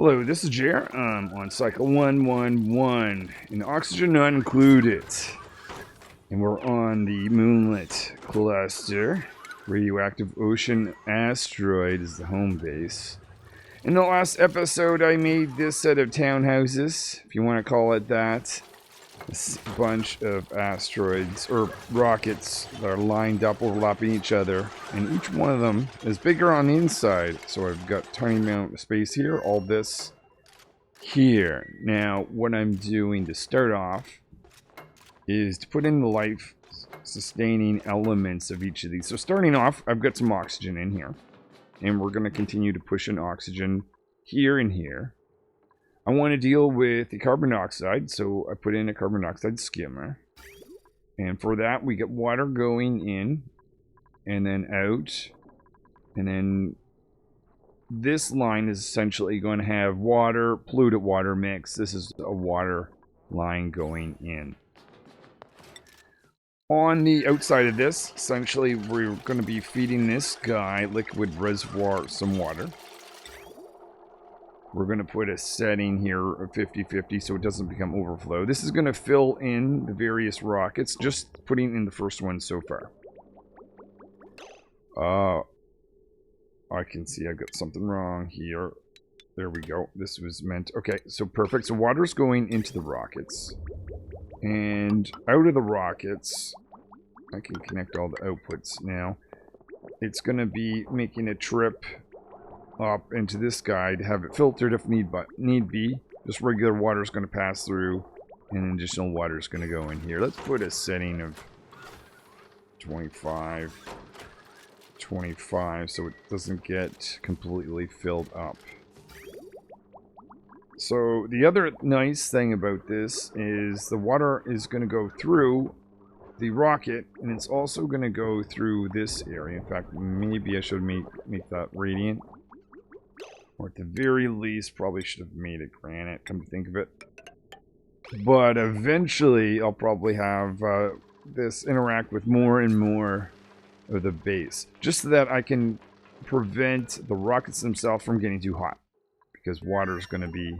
Hello, this is Jer. I'm on cycle 111, and oxygen not included. And we're on the Moonlet cluster. Radioactive Ocean Asteroid is the home base. In the last episode, I made this set of townhouses, if you want to call it that. A bunch of asteroids, or rockets, that are lined up, overlapping each other. And each one of them is bigger on the inside. So I've got tiny amount of space here, all this here. Now, what I'm doing to start off is to put in the life-sustaining elements of each of these. So starting off, I've got some oxygen in here. And we're going to continue to push in oxygen here and here. I want to deal with the carbon dioxide, so I put in a carbon dioxide skimmer. And for that, we get water going in and then out. And then this line is essentially going to have water, polluted water mix. This is a water line going in. On the outside of this, essentially, we're going to be feeding this guy, liquid reservoir, some water. We're going to put a setting here of 50-50 so it doesn't become overflow. This is going to fill in the various rockets, just putting in the first one so far. I can see I got something wrong here. There we go. This was meant... Okay, so perfect. So water's going into the rockets. And out of the rockets, I can connect all the outputs now. It's going to be making a trip up into this guy to have it filtered if need be. Just regular water is going to pass through, and additional water is going to go in here. Let's put a setting of 25, so it doesn't get completely filled up. So the other nice thing about this is the water is going to go through the rocket, and it's also going to go through this area. In fact, maybe I should make that radiant. Or at the very least, probably should have made it granite, come to think of it. But eventually, I'll probably have this interact with more and more of the base. Just so that I can prevent the rockets themselves from getting too hot. Because water is going to be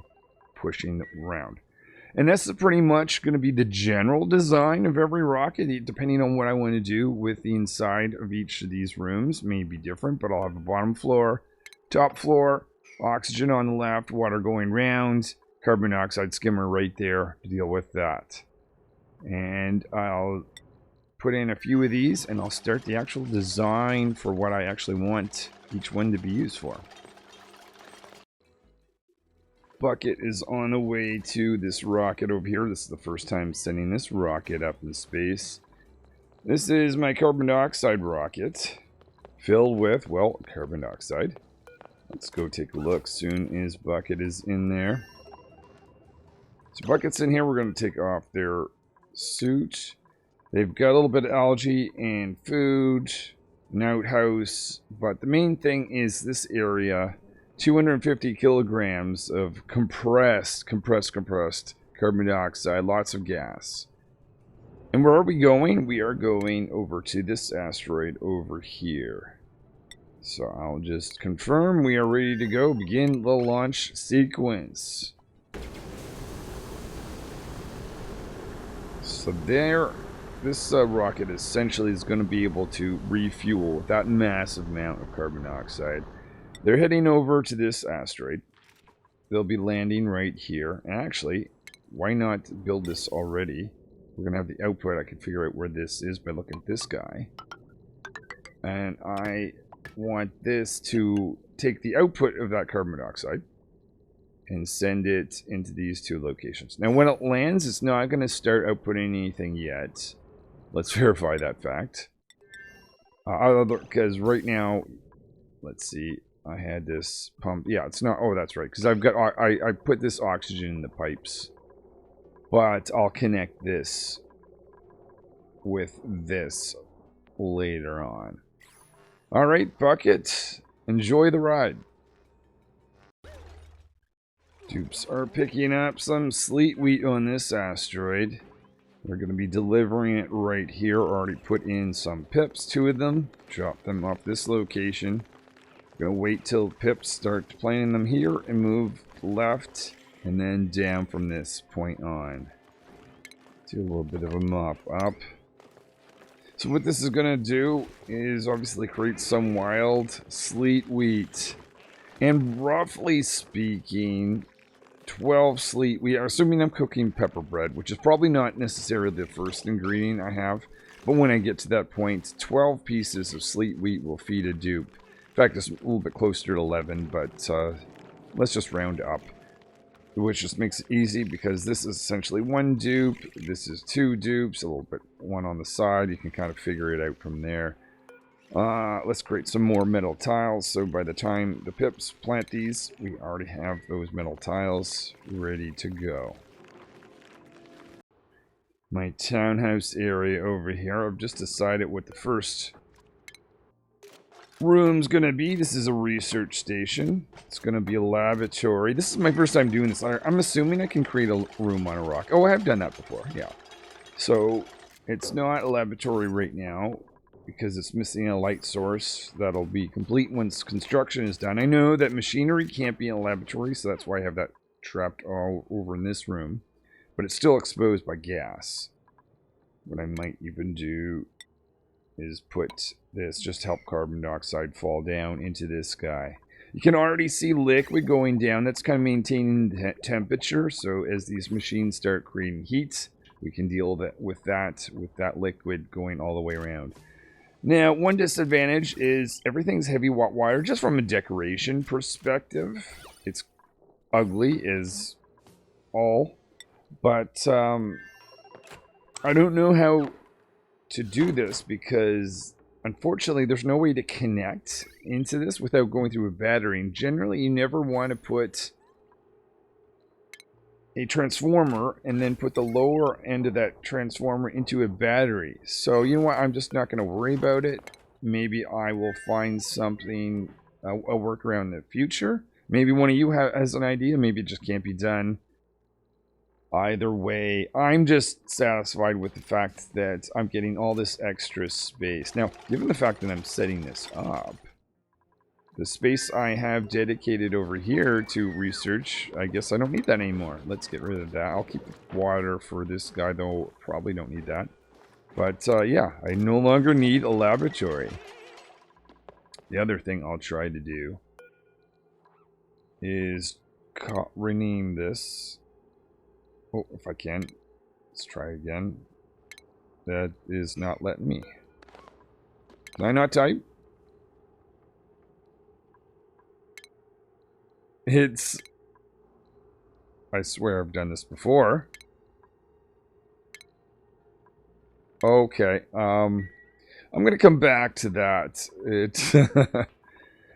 pushing around. And that's pretty much going to be the general design of every rocket, depending on what I want to do with the inside of each of these rooms. May be different, but I'll have a bottom floor, top floor, oxygen on the left, water going round, carbon dioxide skimmer right there to deal with that. And I'll put in a few of these, and I'll start the actual design for what I actually want each one to be used for. Bucket is on the way to this rocket over here. This is the first time sending this rocket up in space. This is my carbon dioxide rocket, filled with, well, carbon dioxide. Let's go take a look soon as Bucket is in there. So Bucket's in here. We're going to take off their suit. They've got a little bit of algae and food, an outhouse. But the main thing is this area, 250 kilograms of compressed carbon dioxide, lots of gas. And where are we going? We are going over to this asteroid over here. So I'll just confirm we are ready to go. Begin the launch sequence. So there, this rocket essentially is going to be able to refuel with that massive amount of carbon dioxide. They're heading over to this asteroid. They'll be landing right here. And actually, why not build this already? We're going to have the output. I can figure out where this is by looking at this guy. And I want this to take the output of that carbon dioxide and send it into these two locations. Now, when it lands, it's not going to start outputting anything yet. Let's verify that fact. Because right now, let's see. I had this pump. Yeah, it's not. Oh, that's right. Because I've got. I put this oxygen in the pipes, but I'll connect this with this later on. All right, Bucket. Enjoy the ride. Dupes are picking up some sleet wheat on this asteroid. We're going to be delivering it right here. Already put in some pips, 2 of them. Drop them off this location. Gonna wait till pips start planting them here and move left and then down from this point on. Do a little bit of a mop up. So what this is gonna do is obviously create some wild sleet wheat. And roughly speaking, 12 sleet wheat. Assuming I'm cooking pepper bread, which is probably not necessarily the first ingredient I have. But when I get to that point, 12 pieces of sleet wheat will feed a dupe. In fact, it's a little bit closer to 11, but let's just round up. Which just makes it easy because this is essentially one dupe. This is 2 dupes, a little bit one on the side. You can kind of figure it out from there. Let's create some more metal tiles. So by the time the pips plant these, we already have those metal tiles ready to go. My townhouse area over here. I've just decided what the first room's gonna be. This is a research station. It's gonna be a laboratory. This is my first time doing this. I'm assuming I can create a room on a rock. Oh, I have done that before, yeah. So, it's not a laboratory right now because it's missing a light source. That'll be complete once construction is done. I know that machinery can't be in a laboratory, so that's why I have that trapped all over in this room. But it's still exposed by gas. What I might even do is put this, just help carbon dioxide fall down into this guy. You can already see liquid going down. That's kind of maintaining the temperature. So as these machines start creating heat, we can deal with that liquid going all the way around. Now, one disadvantage is everything's heavy watt wire. Just from a decoration perspective, it's ugly as all. But I don't know how to do this because unfortunately there's no way to connect into this without going through a battery. And generally you never want to put a transformer and then put the lower end of that transformer into a battery. So you know what, I'm just not going to worry about it. Maybe I will find something, a workaround in the future. Maybe one of you has an idea. Maybe it just can't be done. Either way, I'm just satisfied with the fact that I'm getting all this extra space. Now, given the fact that I'm setting this up, the space I have dedicated over here to research, I guess I don't need that anymore. Let's get rid of that. I'll keep water for this guy, though probably don't need that. But yeah, I no longer need a laboratory. The other thing I'll try to do is rename this. Oh, if I can. Let's try again. That is not letting me. Can I not type? It's... I swear I've done this before. Okay, I'm gonna come back to that.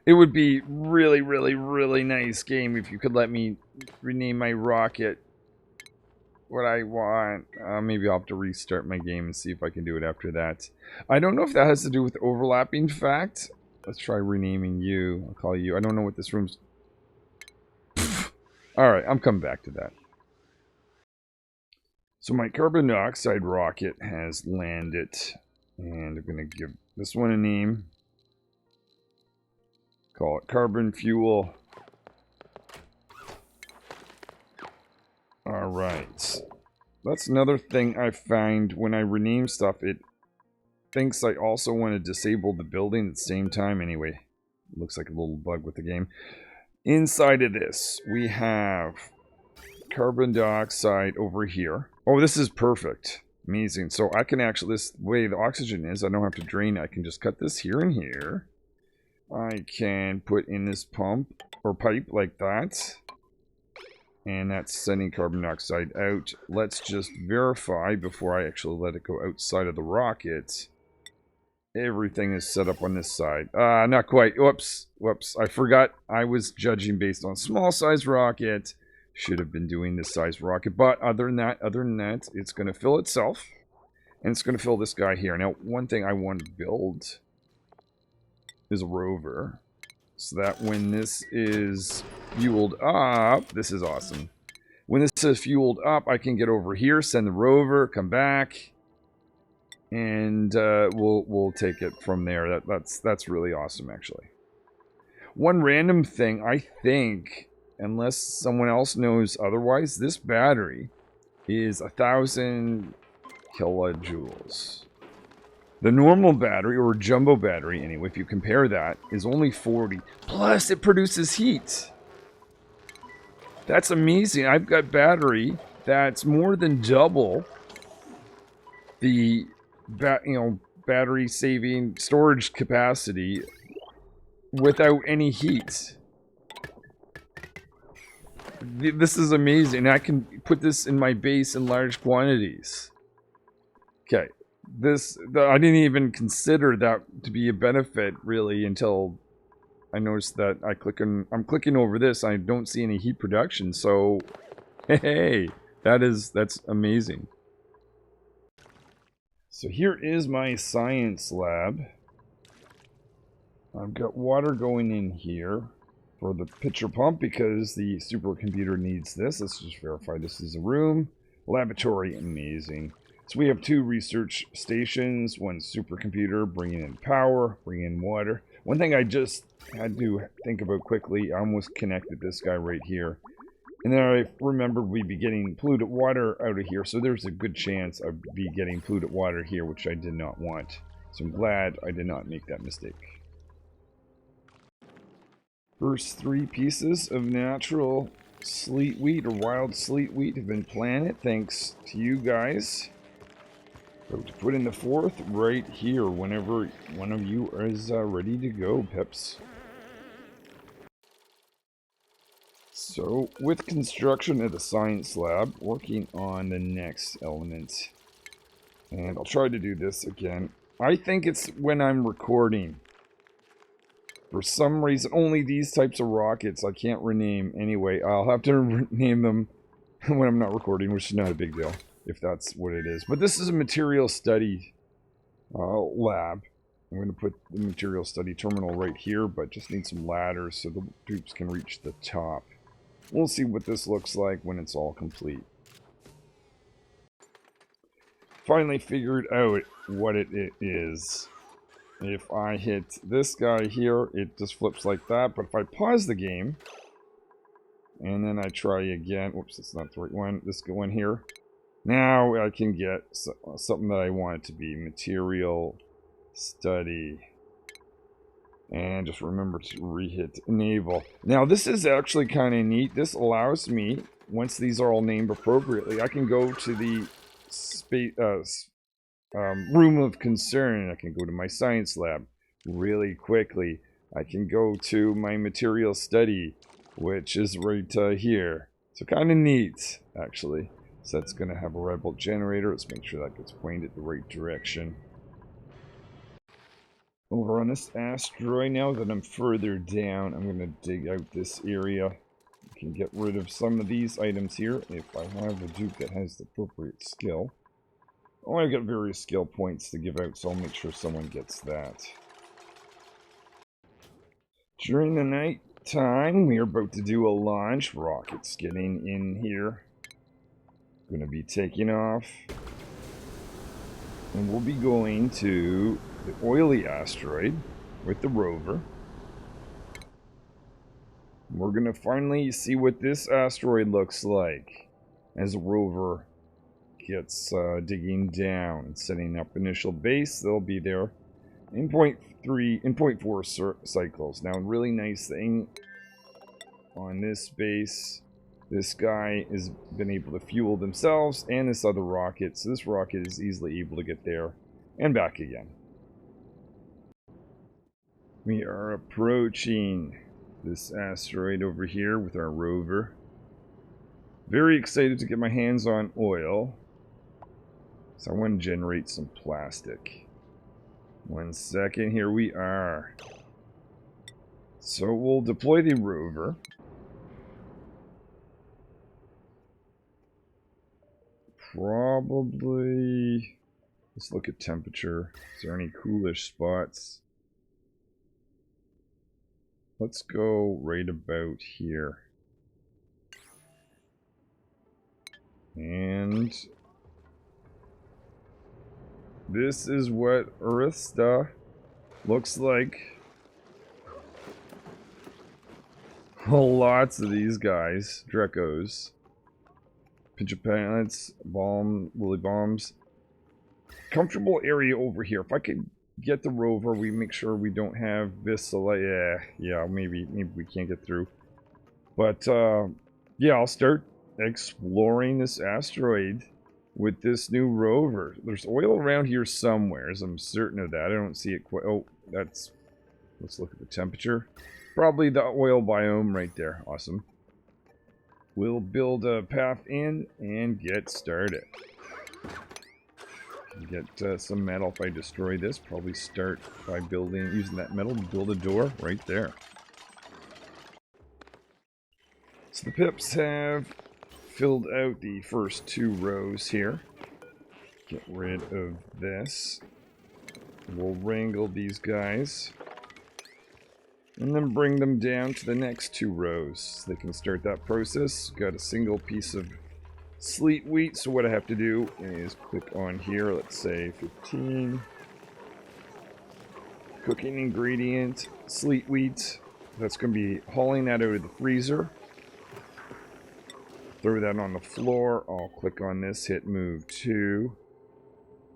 It would be really, really, really nice game if you could let me rename my rocket what I want. Maybe I'll have to restart my game and see if I can do it after that. I don't know if that has to do with overlapping fact. Let's try renaming you. I'll call you. I don't know what this room's... Alright, I'm coming back to that. So my carbon dioxide rocket has landed. And I'm going to give this one a name. Call it carbon fuel. Alright. That's another thing I find when I rename stuff. It thinks I also want to disable the building at the same time. Anyway, it looks like a little bug with the game. Inside of this, we have carbon dioxide over here. Oh, this is perfect. Amazing. So I can actually, this way the oxygen is, I don't have to drain it. I can just cut this here and here. I can put in this pump or pipe like that. And that's sending carbon dioxide out. Let's just verify before I actually let it go outside of the rocket. Everything is set up on this side. Not quite. Whoops. Whoops. I forgot I was judging based on small size rocket. Should have been doing this size rocket. But other than that, it's going to fill itself. And it's going to fill this guy here. Now, one thing I want to build is a rover. So that when this is fueled up, this is awesome. When this is fueled up, I can get over here, send the rover, come back, and we'll take it from there. That's really awesome, actually. One random thing, I think, unless someone else knows otherwise, this battery is 1,000 kilojoules. The normal battery, or jumbo battery anyway, if you compare that, is only 40. Plus, it produces heat. That's amazing. I've got battery that's more than double the battery saving storage capacity without any heat. This is amazing. I can put this in my base in large quantities. Okay. I didn't even consider that to be a benefit really until I noticed that I'm clicking over this. I don't see any heat production. So, hey, that's amazing. So here is my science lab. I've got water going in here for the pitcher pump because the supercomputer needs this. Let's just verify this is a room. Laboratory, amazing. So we have 2 research stations, 1 supercomputer, bringing in power, bringing in water. One thing I just had to think about quickly, I almost connected this guy right here. And then I remembered we'd be getting polluted water out of here, so there's a good chance I'd be getting polluted water here, which I did not want. So I'm glad I did not make that mistake. First 3 pieces of natural sleet wheat or wild sleet wheat have been planted, thanks to you guys. So to put in the 4th right here whenever one of you is ready to go, Pips. So, with construction at the science lab, working on the next element. And I'll try to do this again. I think it's when I'm recording. For some reason, only these types of rockets I can't rename anyway. I'll have to rename them when I'm not recording, which is not a big deal, if that's what it is. But this is a material study lab. I'm going to put the material study terminal right here, but just need some ladders so the tubes can reach the top. We'll see what this looks like when it's all complete. Finally figured out what it is. If I hit this guy here, it just flips like that. But if I pause the game, and then I try again. Whoops, that's not the right one. This one here. Now I can get something that I want it to be. Material study. And just remember to re-hit enable. Now this is actually kind of neat. This allows me, once these are all named appropriately, I can go to the room of concern. I can go to my science lab really quickly. I can go to my material study, which is right here. So kind of neat, actually. So that's going to have a red bolt generator. Let's make sure that gets pointed the right direction. Over on this asteroid, now that I'm further down, I'm going to dig out this area. I can get rid of some of these items here if I have a Duke that has the appropriate skill. Oh, I've got various skill points to give out, so I'll make sure someone gets that. During the night time, we are about to do a launch. Rockets getting in here. Going to be taking off. And we'll be going to the oily asteroid with the rover. We're going to finally see what this asteroid looks like as the rover gets digging down and setting up initial base. They'll be there in 0.4 cycles. Now, a really nice thing on this base, this guy has been able to fuel themselves and this other rocket, so this rocket is easily able to get there and back again. We are approaching this asteroid over here with our rover. Very excited to get my hands on oil. So I want to generate some plastic. 1 second, here we are. So we'll deploy the rover. Probably, let's look at temperature. Is there any coolish spots? Let's go right about here. And this is what Earth's looks like. Lots of these guys. Drecos. Pinch of planets. Woolly bombs. Comfortable area over here. If I could get the rover, we make sure we don't have this. Yeah, maybe we can't get through. But, yeah, I'll start exploring this asteroid with this new rover. There's oil around here somewhere, I'm certain of that. I don't see it quite. Oh, that's... Let's look at the temperature. Probably the oil biome right there. Awesome. We'll build a path in and get started. Get some metal if I destroy this. Probably start by using that metal to build a door right there. So the pips have filled out the first 2 rows here. Get rid of this. We'll wrangle these guys. And then bring them down to the next 2 rows. So they can start that process. Got a single piece of sleet wheat, so what I have to do is click on here, let's say 15. Cooking ingredient, sleet wheat. That's going to be hauling that out of the freezer. Throw that on the floor. I'll click on this, hit move to,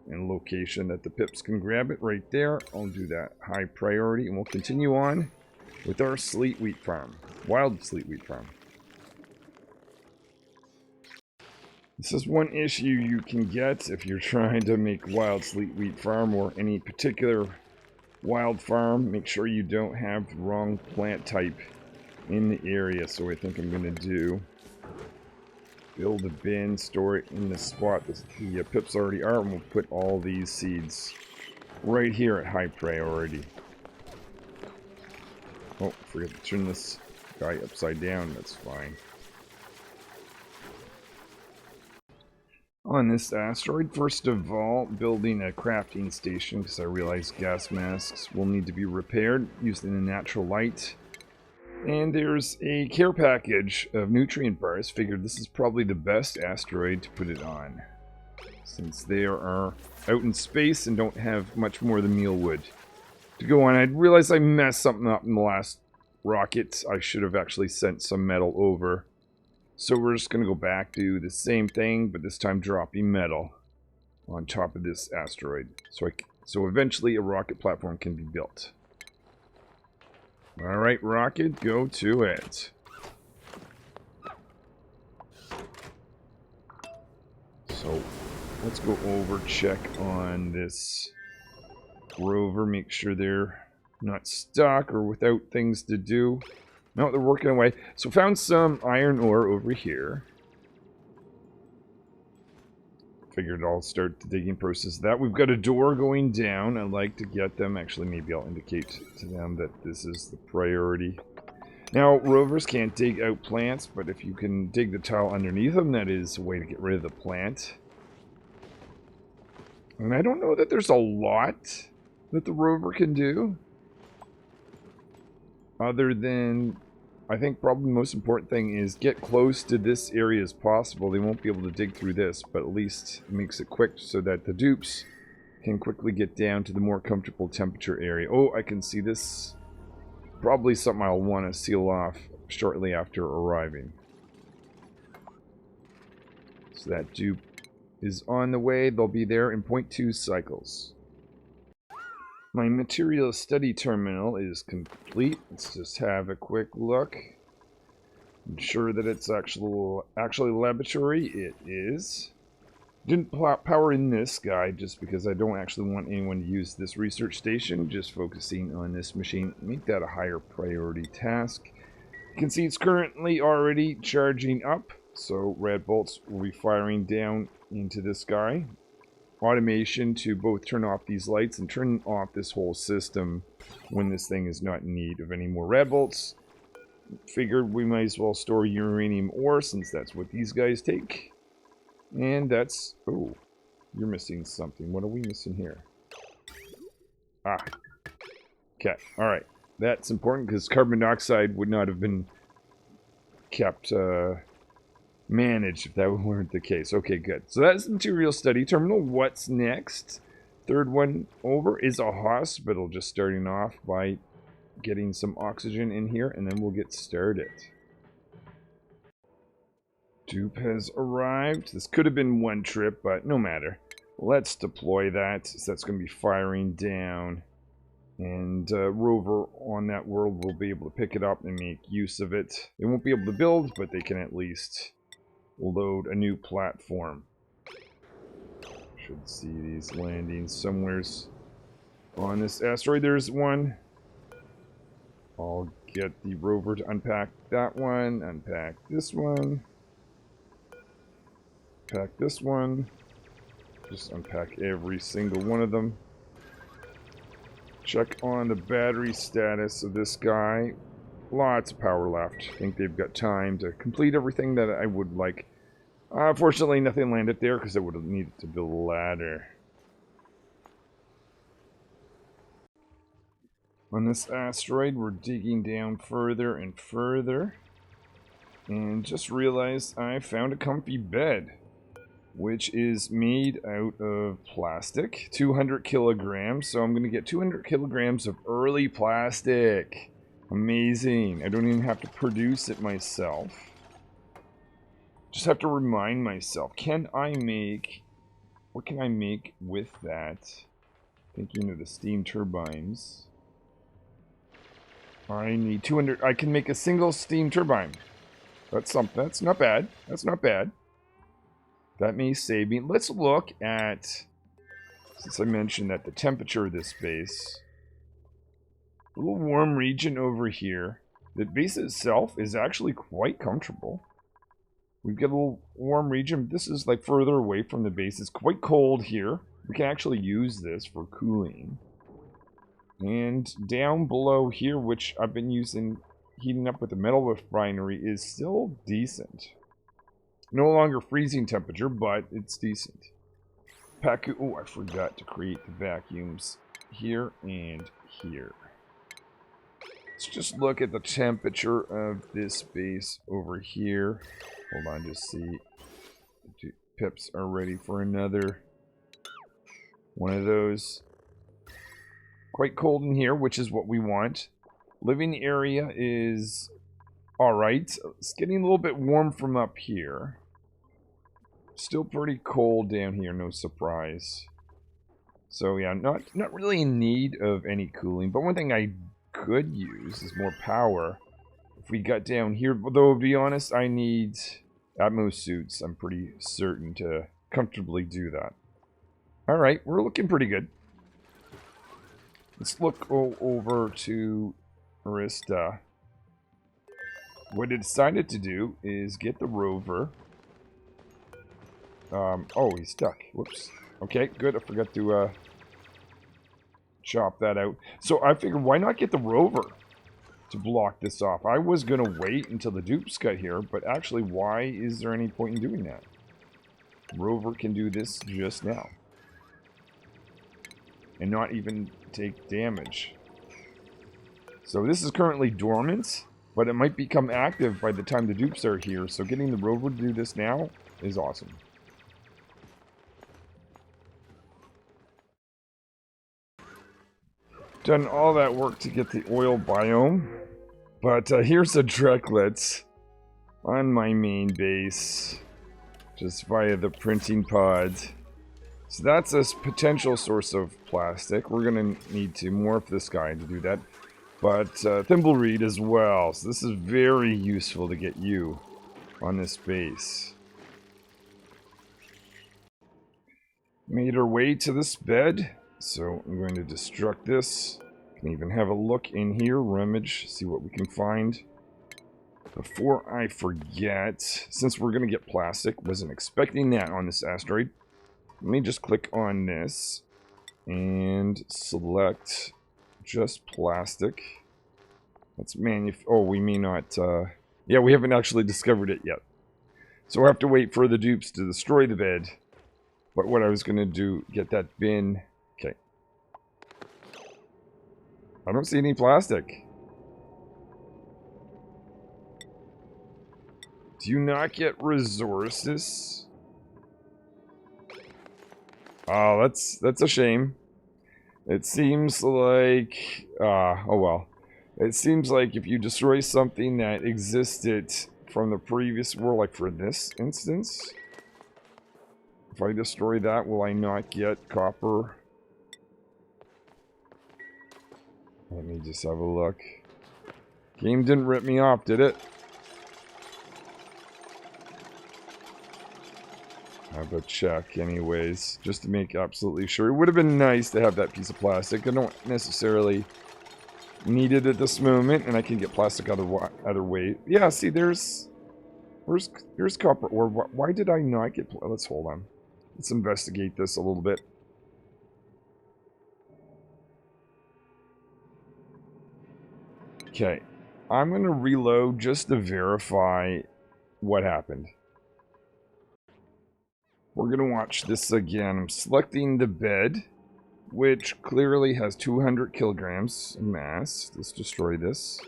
and location that the pips can grab it right there. I'll do that high priority, and we'll continue on with our sleet wheat farm. Wild sleet wheat farm. This is one issue you can get if you're trying to make wild sleet wheat farm or any particular wild farm. Make sure you don't have the wrong plant type in the area. So I think I'm going to do build a bin, store it in the spot the pips already are, and we'll put all these seeds right here at high priority. Oh, forget to turn this guy upside down. That's fine. On this asteroid, first of all, building a crafting station because I realize gas masks will need to be repaired using the natural light. And there's a care package of nutrient bars. Figured this is probably the best asteroid to put it on, since they are out in space and don't have much more than meal wood to go on. I realized I messed something up in the last rocket. I should have actually sent some metal over. So we're just going to go back, do the same thing, but this time dropping metal on top of this asteroid. So eventually a rocket platform can be built. Alright, rocket, go to it. So let's go over, check on this rover, make sure they're not stuck or without things to do. No, they're working away. So found some iron ore over here. Figured I'll start the digging process of that. We've got a door going down. I'd like to get them. Actually, maybe I'll indicate to them that this is the priority. Now, rovers can't dig out plants, but if you can dig the tile underneath them, that is a way to get rid of the plant. And I don't know that there's a lot that the rover can do. Other than, I think probably the most important thing is get close to this area as possible. They won't be able to dig through this, but at least it makes it quick so that the dupes can quickly get down to the more comfortable temperature area. Oh, I can see this. Probably something I'll want to seal off shortly after arriving. So that dupe is on the way. They'll be there in 0.2 cycles. My material study terminal is complete. Let's just have a quick look. Ensure that it's actually laboratory. It is. Didn't power in this guy just because I don't actually want anyone to use this research station. Just focusing on this machine. Make that a higher priority task. You can see it's currently already charging up. So red bolts will be firing down into this guy. Automation to both turn off these lights and turn off this whole system when this thing is not in need of any more red bolts. Figured we might as well store uranium ore since that's what these guys take. And that's... oh, you're missing something. What are we missing here? Ah. Okay, alright. That's important because carbon dioxide would not have been kept... managed if that weren't the case. Okay, good. So that's the material study terminal. What's next? Third one over is a hospital, just starting off by getting some oxygen in here, and then we'll get started. Dupe has arrived. This could have been one trip, but no matter. Let's deploy that, so that's going to be firing down. And rover on that world will be able to pick it up and make use of it. They won't be able to build, but they can at least load a new platform. Should see these landings somewheres on this asteroid. There's one. I'll get the rover to unpack that one, unpack this one, pack this one, just unpack every single one of them. Check on the battery status of this guy. Lots of power left. I think they've got time to complete everything that I would like. Fortunately, nothing landed there because I would have needed to build a ladder. On this asteroid, we're digging down further and further. And just realized I found a comfy bed, which is made out of plastic, 200 kilograms. So I'm going to get 200 kilograms of early plastic. Amazing. I don't even have to produce it myself. Just have to remind myself, what can I make with that? Thinking of the steam turbines. I need 200, I can make a single steam turbine. That's something, that's not bad. That's not bad. That may save me. Let's look at, since I mentioned that the temperature of this base, a little warm region over here. The base itself is actually quite comfortable. We've got a little warm region. This is like further away from the base. It's quite cold here. We can actually use this for cooling. And down below here, which I've been using, heating up with the metal refinery, is still decent. No longer freezing temperature, but it's decent. Oh, I forgot to create the vacuums here and here. Let's just look at the temperature of this base over here. Hold on, just see. The pips are ready for another one of those. Quite cold in here, which is what we want. Living area is alright. It's getting a little bit warm from up here. Still pretty cold down here, no surprise. So yeah, not really in need of any cooling. But one thing I could use is more power. If we got down here, though, to be honest, I need Atmos suits. I'm pretty certain to comfortably do that. Alright, we're looking pretty good. Let's look over to Arista. What I decided to do is get the rover. Oh, he's stuck. Whoops. Okay, good. I forgot to chop that out. So I figured, why not get the rover to block this off? I was going to wait until the dupes got here, but actually, why is there any point in doing that? Rover can do this just now. And not even take damage. So this is currently dormant, but it might become active by the time the dupes are here. So getting the rover to do this now is awesome. Done all that work to get the oil biome. But here's the Dreklets on my main base. Just via the printing pod. So that's a potential source of plastic. We're going to need to morph this guy to do that. But Thimblereed as well. So this is very useful to get you on this base. Made our way to this bed. So I'm going to destruct this. Can even have a look in here, rummage, see what we can find. Before I forget, since we're going to get plastic, wasn't expecting that on this asteroid. Let me just click on this and select just plastic. Let's oh, we may not, yeah, we haven't actually discovered it yet. So we'll have to wait for the dupes to destroy the bed. But what I was going to do, get that bin. Okay. I don't see any plastic. Do you not get resources? Oh, that's a shame. It seems like, oh well. It seems like if you destroy something that existed from the previous world, like for this instance, if I destroy that, will I not get copper? Let me just have a look. Game didn't rip me off, did it? Have a check anyways, just to make absolutely sure. It would have been nice to have that piece of plastic. I don't necessarily need it at this moment, and I can get plastic other way. Yeah, see, there's copper ore. Why did I not get... Let's hold on. Let's investigate this a little bit. Okay. I'm going to reload just to verify what happened. We're going to watch this again. I'm selecting the bed, which clearly has 200 kilograms of mass. Let's destroy this.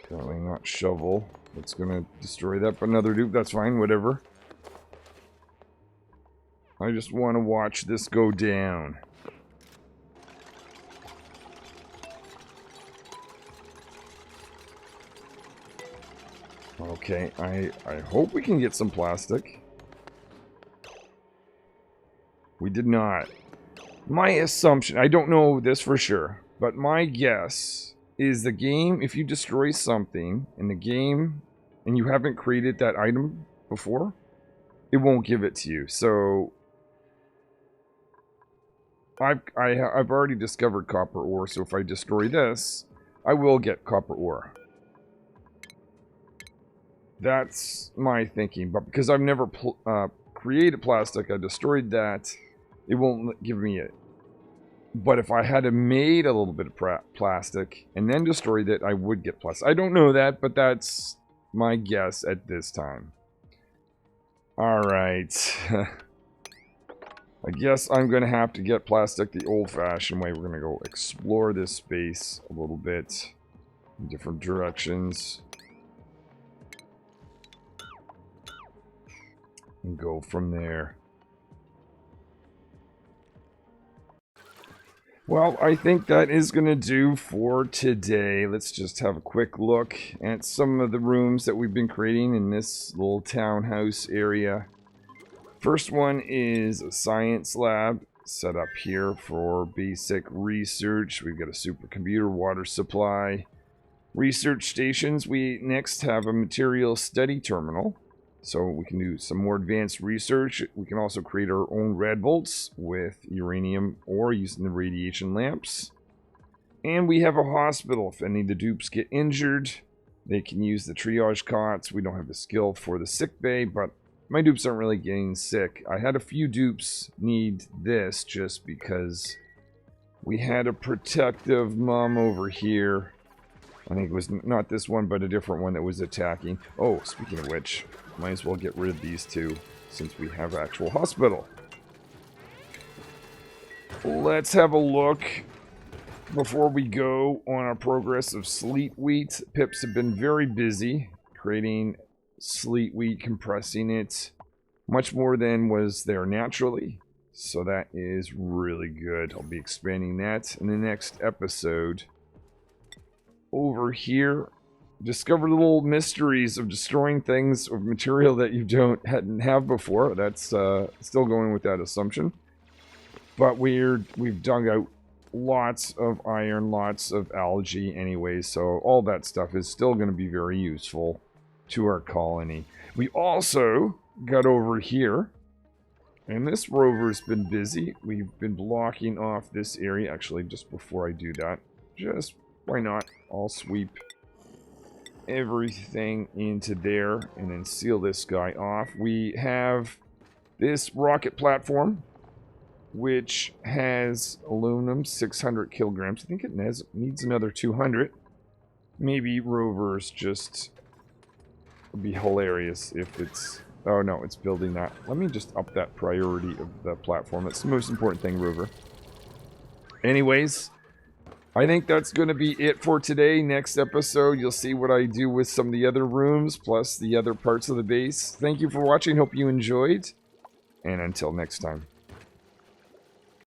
Apparently not shovel. It's going to destroy that, but another dupe. That's fine, whatever. I just want to watch this go down. Okay, I hope we can get some plastic. We did not. My assumption, I don't know this for sure, but my guess is the game, if you destroy something in the game and you haven't created that item before, it won't give it to you. So I've already discovered copper ore, so if I destroy this, I will get copper ore. That's my thinking, but because I've never created plastic, I destroyed that, it won't give me it. But if I had made a little bit of plastic and then destroyed it, I would get plastic. I don't know that, but that's my guess at this time. Alright. I guess I'm going to have to get plastic the old-fashioned way. We're going to go explore this space a little bit in different directions. And go from there. Well, I think that is going to do for today. Let's just have a quick look at some of the rooms that we've been creating in this little townhouse area. First one is a science lab set up here for basic research. We've got a supercomputer, water supply, research stations. We next have a material study terminal, so we can do some more advanced research. We can also create our own red bolts with uranium ore using the radiation lamps. And we have a hospital. If any of the dupes get injured, they can use the triage cots. We don't have the skill for the sick bay, but my dupes aren't really getting sick. I had a few dupes need this just because we had a protective mom over here. I think it was not this one, but a different one that was attacking. Oh, speaking of which, might as well get rid of these two since we have actual hospital. Let's have a look before we go on our progress of sleet wheat. Pips have been very busy creating sleet wheat, compressing it much more than was there naturally. So that is really good. I'll be expanding that in the next episode. Over here, discover the little mysteries of destroying things of material that you hadn't have before. That's still going with that assumption. But we've dug out lots of iron, lots of algae anyway, so all that stuff is still going to be very useful to our colony. We also got over here, and this rover's been busy. We've been blocking off this area. Actually, just before I do that, just why not? I'll sweep everything into there and then seal this guy off. We have this rocket platform, which has aluminum, 600 kilograms. I think it needs another 200. Maybe rovers just would be hilarious if it's... Oh no, it's building that. Let me just up that priority of the platform. That's the most important thing, rover. Anyways, I think that's going to be it for today. Next episode, you'll see what I do with some of the other rooms, plus the other parts of the base. Thank you for watching. Hope you enjoyed. And until next time.